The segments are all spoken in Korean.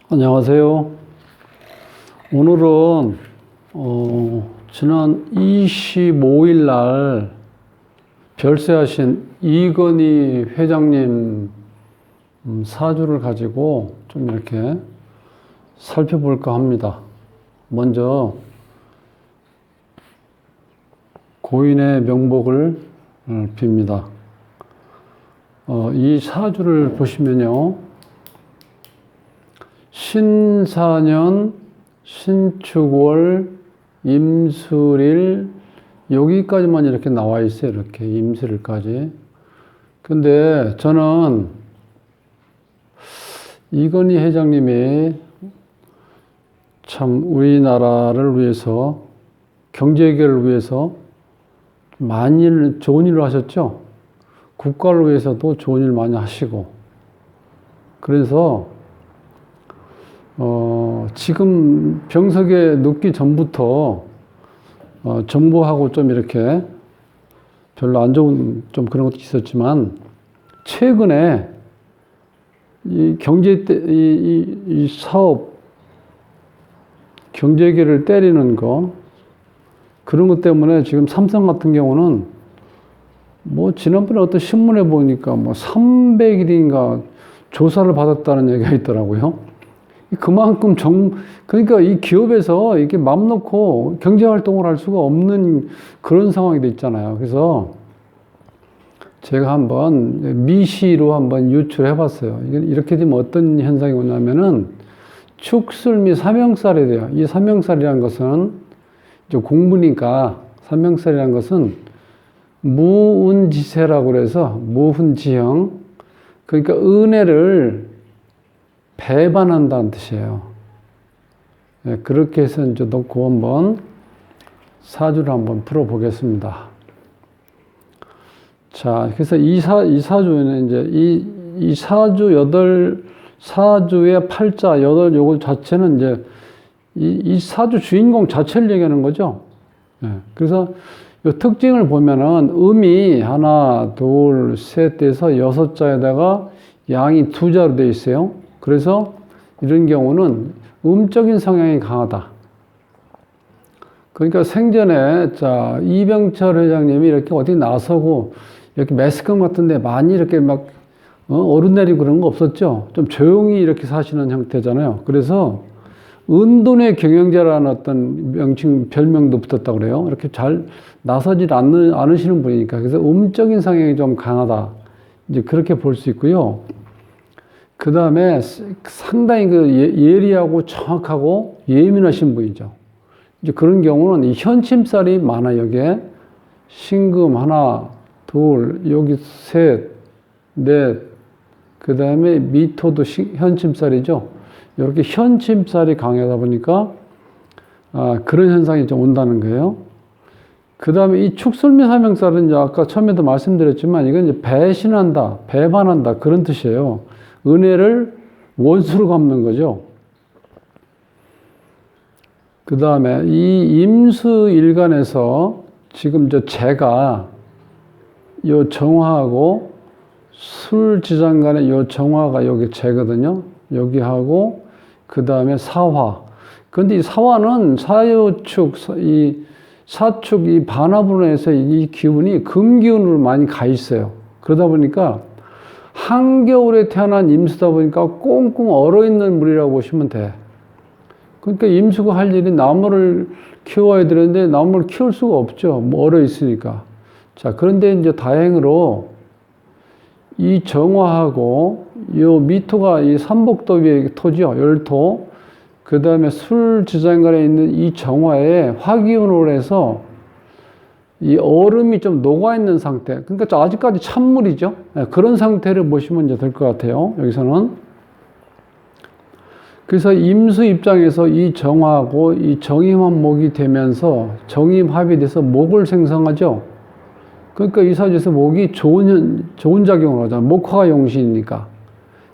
안녕하세요. 오늘은 지난 25일 날 별세하신 이건희 회장님 사주를 가지고 좀 이렇게 살펴볼까 합니다. 먼저 고인의 명복을 빕니다. 이 사주를 보시면요, 신사년, 신축월, 임술일, 여기까지만 이렇게 나와 있어요. 이렇게 임술일까지. 근데 저는 이건희 회장님이 참 우리나라를 위해서, 경제계를 위해서 많이 좋은 일을 하셨죠. 국가를 위해서도 좋은 일 많이 하시고. 그래서 지금 병석에 눕기 전부터 정부하고 좀 이렇게 별로 안 좋은 좀 그런 것도 있었지만, 최근에 이 이 사업, 경제계를 때리는 거, 그런 것 때문에 지금 삼성 같은 경우는 뭐 지난번에 어떤 신문에 보니까 뭐 300일인가 조사를 받았다는 얘기가 있더라고요. 그만큼 그러니까 이 기업에서 이렇게 맘 놓고 경제 활동을 할 수가 없는 그런 상황이 돼 있잖아요. 그래서 제가 한번 미시로 한번 유출해 봤어요. 이렇게 되면 어떤 현상이 오냐면은 축술 및 삼형살이 돼요. 이 삼형살이라는 것은 이제 공부니까, 삼형살이라는 것은 무운지세라고 그래서 무훈지형, 그러니까 은혜를 배반한다는 뜻이에요. 네, 그렇게 해서 이제 놓고 한번 사주를 한번 풀어보겠습니다. 자, 그래서 이 사주에는 이제 이 사주의 팔자, 요거 자체는 이제 이 사주 주인공 자체를 얘기하는 거죠. 네, 그래서 이 특징을 보면은 음이 하나, 둘, 셋 돼서 6자에다가 양이 2자로 되어 있어요. 그래서 이런 경우는 음적인 성향이 강하다. 그러니까 생전에 이병철 회장님이 이렇게 어디 나서고 이렇게 매스컴 같은 데 많이 이렇게 막 오르내리고 그런 거 없었죠. 좀 조용히 이렇게 사시는 형태잖아요. 그래서 은돈의 경영자라는 어떤 별명도 붙었다고 그래요. 이렇게 잘 나서질 않으시는 분이니까. 그래서 음적인 성향이 좀 강하다. 이제 그렇게 볼 수 있고요. 그 다음에 상당히 예리하고 정확하고 예민하신 분이죠. 이제 그런 경우는 이 현침살이 많아요. 여기에 신금 하나, 둘, 여기 셋, 넷, 그 다음에 미토도 현침살이죠. 이렇게 현침살이 강하다 보니까 그런 현상이 좀 온다는 거예요. 그 다음에 이 축술 및 삼형살은 이제 아까 처음에도 말씀드렸지만, 이건 이제 배신한다, 배반한다, 그런 뜻이에요. 은혜를 원수로 갚는 거죠. 그 다음에 이 임수일간에서 지금 재가 요 정화하고 술지장간에 요 정화가 여기 재거든요. 여기하고 그 다음에 사화. 그런데 이 사화는 사유축, 사축 이 반화분으로 해서 이 기운이 금기운으로 많이 가 있어요. 그러다 보니까 한겨울에 태어난 임수다 보니까 꽁꽁 얼어있는 물이라고 보시면 돼. 그러니까 임수가 할 일이 나무를 키워야 되는데 나무를 키울 수가 없죠. 뭐 얼어있으니까. 자, 그런데 이제 다행으로 이 정화하고 요 미토가 이 삼복도 위에 토죠. 열토. 그 다음에 술지장간에 있는 이 정화에 화기운으로 해서 이 얼음이 좀 녹아있는 상태. 그러니까 아직까지 찬물이죠. 그런 상태를 보시면 이제 될 것 같아요. 여기서는. 그래서 임수 입장에서 이 정화하고 이 정임합목이 되면서 정임합이 돼서 목을 생성하죠. 그러니까 이 사주에서 목이 좋은 작용을 하잖아요. 목화가 용신이니까.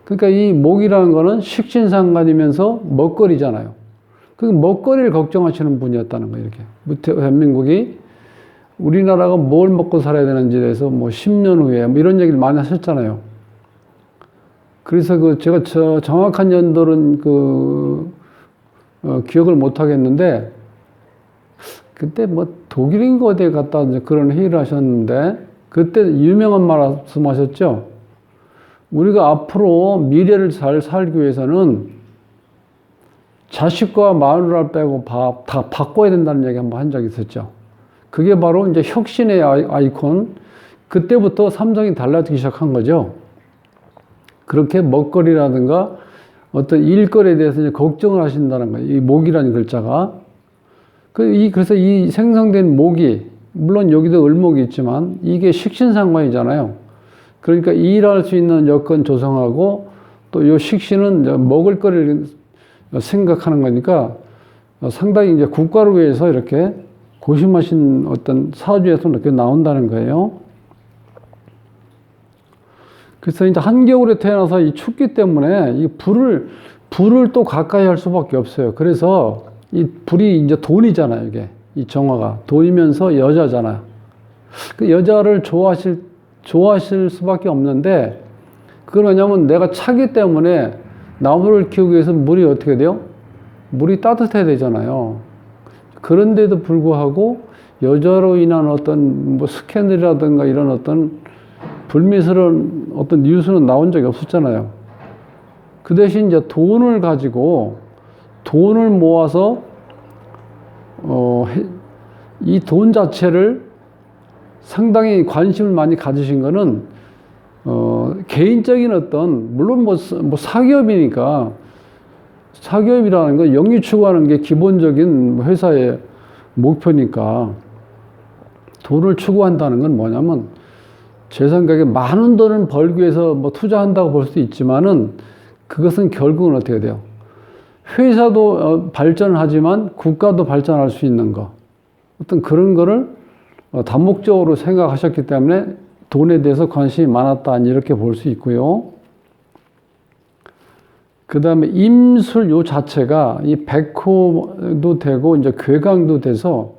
그러니까 이 목이라는 거는 식신상관이면서 먹거리잖아요. 그 먹거리를 걱정하시는 분이었다는 거예요. 이렇게. 대한민국이 우리나라가 뭘 먹고 살아야 되는지에 대해서 뭐 10년 후에 뭐 이런 얘기를 많이 하셨잖아요. 그래서 제가 정확한 연도는 기억을 못 하겠는데, 그때 뭐 독일인가 어디에 갔다 이제 그런 회의를 하셨는데, 그때 유명한 말씀 하셨죠? 우리가 앞으로 미래를 잘 살기 위해서는 자식과 마누라를 빼고 다 바꿔야 된다는 얘기 한번 한 적이 있었죠. 그게 바로 이제 혁신의 아이콘. 그때부터 삼성이 달라지기 시작한 거죠. 그렇게 먹거리라든가 어떤 일거리에 대해서 이제 걱정을 하신다는 거예요. 이 목이라는 글자가. 그래서 이 생성된 목이, 물론 여기도 을목이 있지만 이게 식신상관이잖아요. 그러니까 일할 수 있는 여건 조성하고 또 이 식신은 먹을 거리를 생각하는 거니까 상당히 이제 국가를 위해서 이렇게 고심하신 어떤 사주에서 이렇게 나온다는 거예요. 그래서 이제 한겨울에 태어나서 이 춥기 때문에 이 불을 또 가까이 할 수밖에 없어요. 그래서 이 불이 이제 돈이잖아요, 이게. 이 정화가. 돈이면서 여자잖아요. 그 여자를 좋아하실 수밖에 없는데, 그건 왜냐면 내가 차기 때문에 나무를 키우기 위해서 물이 어떻게 돼요? 물이 따뜻해야 되잖아요. 그런데도 불구하고 여자로 인한 어떤 뭐 스캔들이라든가 이런 어떤 불미스러운 어떤 뉴스는 나온 적이 없었잖아요. 그 대신 이제 돈을 가지고 돈을 모아서 이 돈 자체를 상당히 관심을 많이 가지신 거는 개인적인 어떤 물론 뭐 사기업이니까 사기업이라는 건 영리 추구하는 게 기본적인 회사의 목표니까 돈을 추구한다는 건 뭐냐면 제 생각에 많은 돈을 벌기 위해서 뭐 투자한다고 볼 수도 있지만은 그것은 결국은 어떻게 돼요? 회사도 발전을 하지만 국가도 발전할 수 있는 거. 어떤 그런 거를 다목적으로 생각하셨기 때문에 돈에 대해서 관심이 많았다. 이렇게 볼 수 있고요. 그 다음에 임술 요 자체가 이 백호도 되고 이제 괴강도 돼서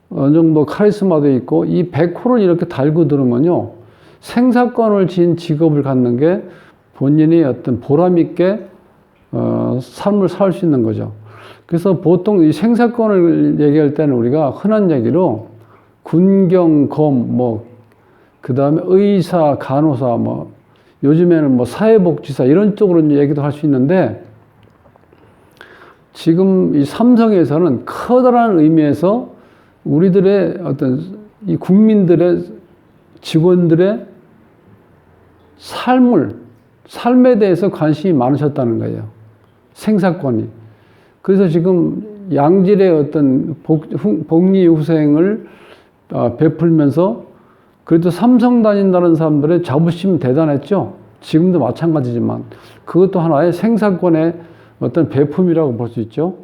어느 정도 카리스마도 있고 이 백호를 이렇게 달고 들으면요. 생사권을 지닌 직업을 갖는 게 본인이 어떤 보람있게 삶을 살 수 있는 거죠. 그래서 보통 이 생사권을 얘기할 때는 우리가 흔한 얘기로 군경, 검, 그 다음에 의사, 간호사, 요즘에는 사회복지사 이런 쪽으로 얘기도 할 수 있는데 지금 이 삼성에서는 커다란 의미에서 우리들의 어떤 이 국민들의 직원들의 삶에 대해서 관심이 많으셨다는 거예요. 생사권이. 그래서 지금 양질의 어떤 복리후생을 베풀면서 그래도 삼성 다닌다는 사람들의 자부심은 대단했죠. 지금도 마찬가지지만 그것도 하나의 생사권의 어떤 배품이라고 볼 수 있죠.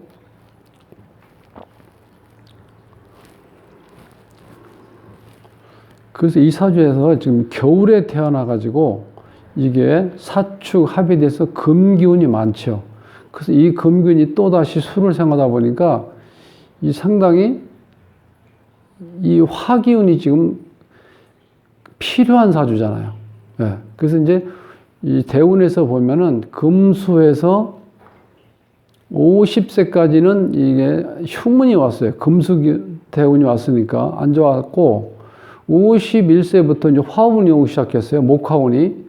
그래서 이 사주에서 지금 겨울에 태어나가지고 이게 사축 합이 돼서 금기운이 많죠. 그래서 이 금기운이 또다시 술을 생하다 보니까 이 상당히 이 화기운이 지금 필요한 사주잖아요. 네. 그래서 이제 이 대운에서 보면은 금수에서 50세까지는 이게 휴문이 왔어요. 금수 대운이 왔으니까 안 좋았고 51세부터 이제 화운이 오기 시작했어요. 목화운이.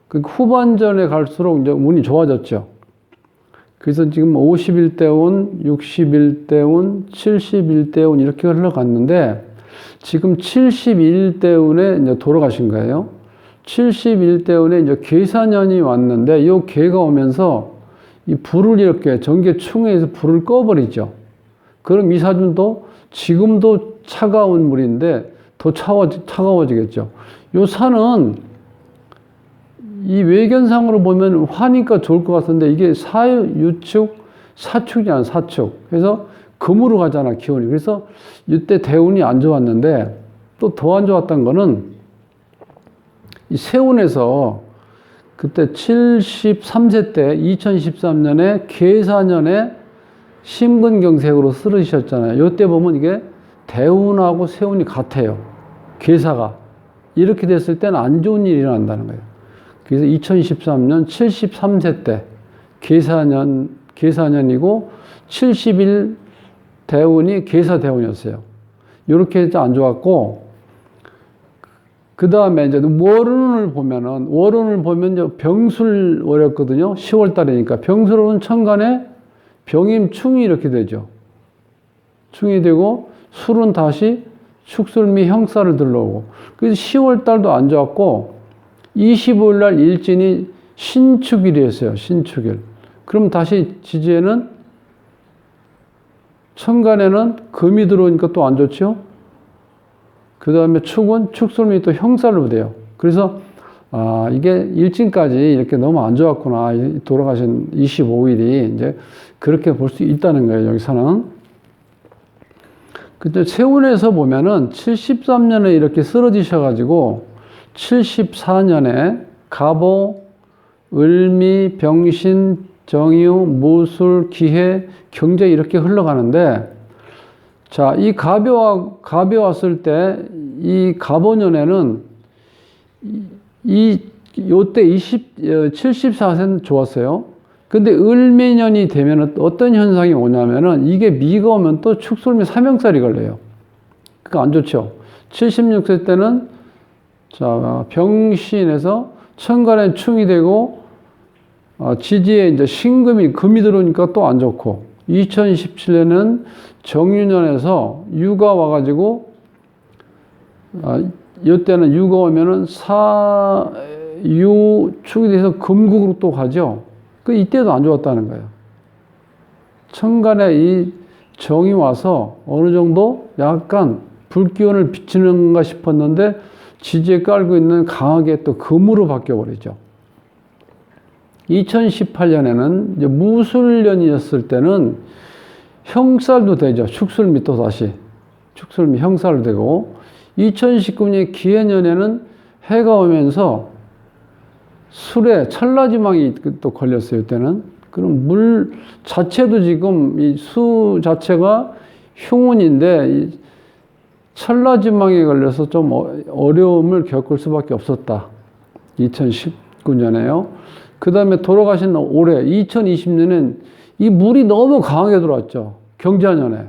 그 후반전에 갈수록 이제 운이 좋아졌죠. 그래서 지금 51대운, 61대운, 71대운 이렇게 흘러갔는데 지금 71대운에 이제 돌아가신 거예요. 71대운에 이제 계사년이 왔는데 이 계가 오면서 이 불을 이렇게 전개충에서 불을 꺼버리죠. 그럼 이 사주도 지금도 차가운 물인데 더 차가워지겠죠. 요 산은 이 외견상으로 보면 화니까 좋을 것 같은데 이게 사유축, 사축이잖아, 사축. 그래서 금으로 가잖아, 기운이. 그래서 이때 대운이 안 좋았는데 또 더 안 좋았던 거는 이 세운에서 그때 73세 때 2013년에 계사년에 신근경색으로 쓰러지셨잖아요. 이때 보면 이게 대운하고 세운이 같아요. 계사가. 이렇게 됐을 때는 안 좋은 일이 일어난다는 거예요. 그래서 2013년 73세 때 계사년이고 70일 대운이 계사대운이었어요. 이렇게 해서 안 좋았고, 그 다음에 이제 월운을 보면 이제 병술월이었거든요. 10월 달이니까. 병술월은 천간에 병임충이 이렇게 되죠. 충이 되고, 술은 다시 축술미 형사를 들러오고. 그래서 10월 달도 안 좋았고, 25일 날 일진이 신축일이었어요. 신축일. 그럼 다시 지지에는 천간에는 금이 들어오니까 또 안 좋죠. 그 다음에 축은 축술미 또 형사를 돼요. 그래서 이게 일진까지 이렇게 너무 안 좋았구나. 돌아가신 25일이 이제 그렇게 볼 수 있다는 거예요. 여기서는. 근데 세운에서 보면은 73년에 이렇게 쓰러지셔가지고 74년에 갑오, 을미, 병신, 정유, 무술, 기해, 경제 이렇게 흘러가는데, 자, 이 갑이 왔을 때, 이 갑오년에는, 요때 74세는 좋았어요. 근데 을미년이 되면 어떤 현상이 오냐면은, 이게 미가 오면 또 축술미 삼형살이 걸려요. 그거 안 좋죠. 76세 때는, 자, 병신에서 천간에 충이 되고, 지지에 이제 금이 들어오니까 또 안 좋고, 2017년은 정유년에서 유가 와가지고, 이때는 유가 오면은 사유축이 돼서 금국으로 또 가죠. 이때도 안 좋았다는 거예요. 천간에 이 정이 와서 어느 정도 약간 불기운을 비치는가 싶었는데, 지지에 깔고 있는 강하게 또 금으로 바뀌어버리죠. 2018년에는 이제 무술년이었을 때는 형살도 되죠. 축술미 또 다시. 축술미 형살도 되고, 2019년 기해년에는 해가 오면서 술에 찰나지망이 또 걸렸어요. 이때는. 그럼 물 자체도 지금 이 수 자체가 흉운인데, 이 찰나지망에 걸려서 좀 어려움을 겪을 수밖에 없었다. 2019년에요. 그 다음에 돌아가신 올해 2020년엔 이 물이 너무 강하게 들어왔죠. 경자년에.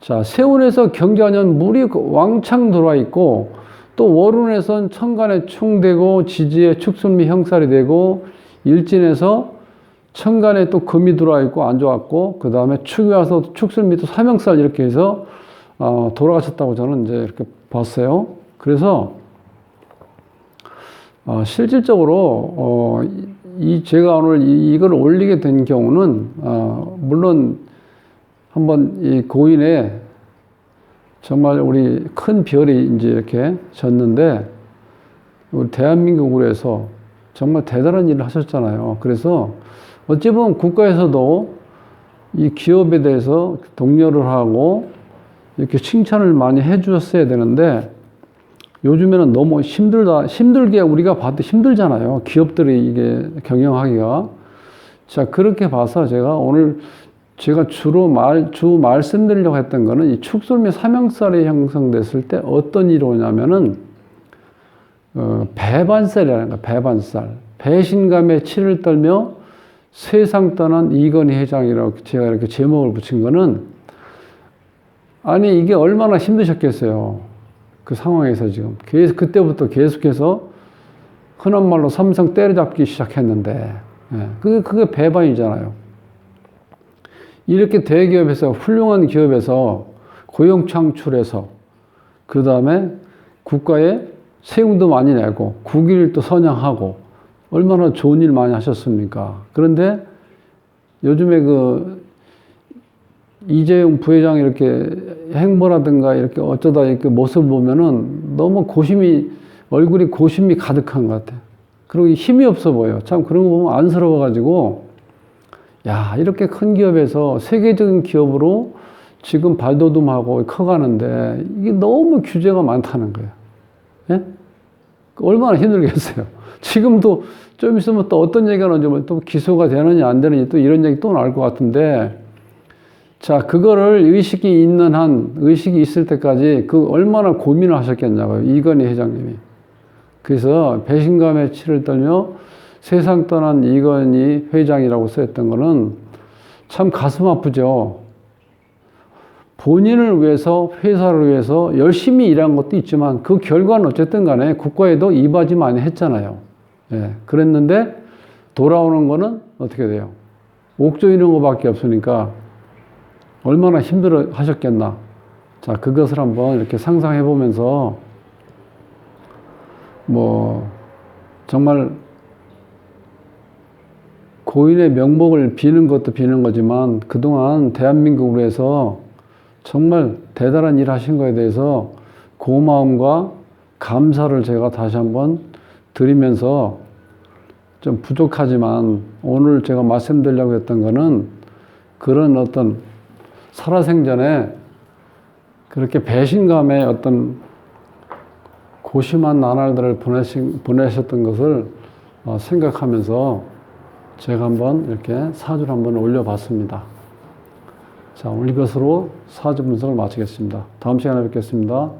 자, 세운에서 경자년 물이 왕창 들어와 있고, 또 월운에선 천간에 충되고, 지지에 축술미 형살이 되고, 일진에서 천간에 또 금이 들어와 있고 안 좋았고, 그 다음에 축이 와서 축술미 또 삼형살 이렇게 해서 돌아가셨다고 저는 이제 이렇게 봤어요. 그래서 실질적으로 제가 오늘 이걸 올리게 된 경우는 물론 한번 이 고인의 정말 우리 큰 별이 이제 이렇게 졌는데, 우리 대한민국으로 해서 정말 대단한 일을 하셨잖아요. 그래서 어찌 보면 국가에서도 이 기업에 대해서 독려를 하고 이렇게 칭찬을 많이 해 주셨어야 되는데, 요즘에는 너무 힘들게 우리가 봐도 힘들잖아요. 기업들이 이게 경영하기가. 자, 그렇게 봐서 제가 오늘 제가 주 말씀드리려고 했던 거는 이 축술미 삼형살이 형성됐을 때 어떤 일이 오냐면은, 배반살이라는 거야, 배반살. 배신감에 치를 떨며 세상 떠난 이건희 회장이라고 제가 이렇게 제목을 붙인 거는, 아니, 이게 얼마나 힘드셨겠어요. 그 상황에서 지금. 그때부터 계속해서 흔한 말로 삼성 때려잡기 시작했는데, 그게 배반이잖아요. 이렇게 대기업에서, 훌륭한 기업에서 고용 창출해서, 그 다음에 국가에 세금도 많이 내고, 국위를 또 선양하고, 얼마나 좋은 일 많이 하셨습니까? 그런데 요즘에 이재용 부회장 이렇게 행보라든가 이렇게 어쩌다 이렇게 모습을 보면은 너무 얼굴이 고심이 가득한 것 같아요. 그리고 힘이 없어 보여요. 참 그런 거 보면 안쓰러워가지고, 야, 이렇게 큰 기업에서 세계적인 기업으로 지금 발돋움하고 커가는데 이게 너무 규제가 많다는 거예요. 예? 얼마나 힘들겠어요. 지금도 좀 있으면 또 어떤 얘기가 나오면 또 기소가 되느냐 안 되느냐 또 이런 얘기 또 나올 것 같은데, 자, 그거를 의식이 있을 때까지 얼마나 고민을 하셨겠냐고요. 이건희 회장님이. 그래서 배신감에 치를 떨며 세상 떠난 이건희 회장이라고 써있던 거는 참 가슴 아프죠. 본인을 위해서, 회사를 위해서 열심히 일한 것도 있지만 그 결과는 어쨌든 간에 국가에도 이바지 많이 했잖아요. 예, 그랬는데 돌아오는 거는 어떻게 돼요? 옥조 이런 거밖에 없으니까 얼마나 힘들어 하셨겠나. 자, 그것을 한번 이렇게 상상해 보면서 뭐 정말 고인의 명복을 비는 것도 비는 거지만 그동안 대한민국을 위해서 정말 대단한 일 하신 거에 대해서 고마움과 감사를 제가 다시 한번 드리면서 좀 부족하지만 오늘 제가 말씀드리려고 했던 거는 그런 어떤 살아생전에 그렇게 배신감의 어떤 고심한 나날들을 보내셨던 것을 생각하면서 제가 한번 이렇게 사주를 한번 올려봤습니다. 자, 오늘 이것으로 사주 분석을 마치겠습니다. 다음 시간에 뵙겠습니다.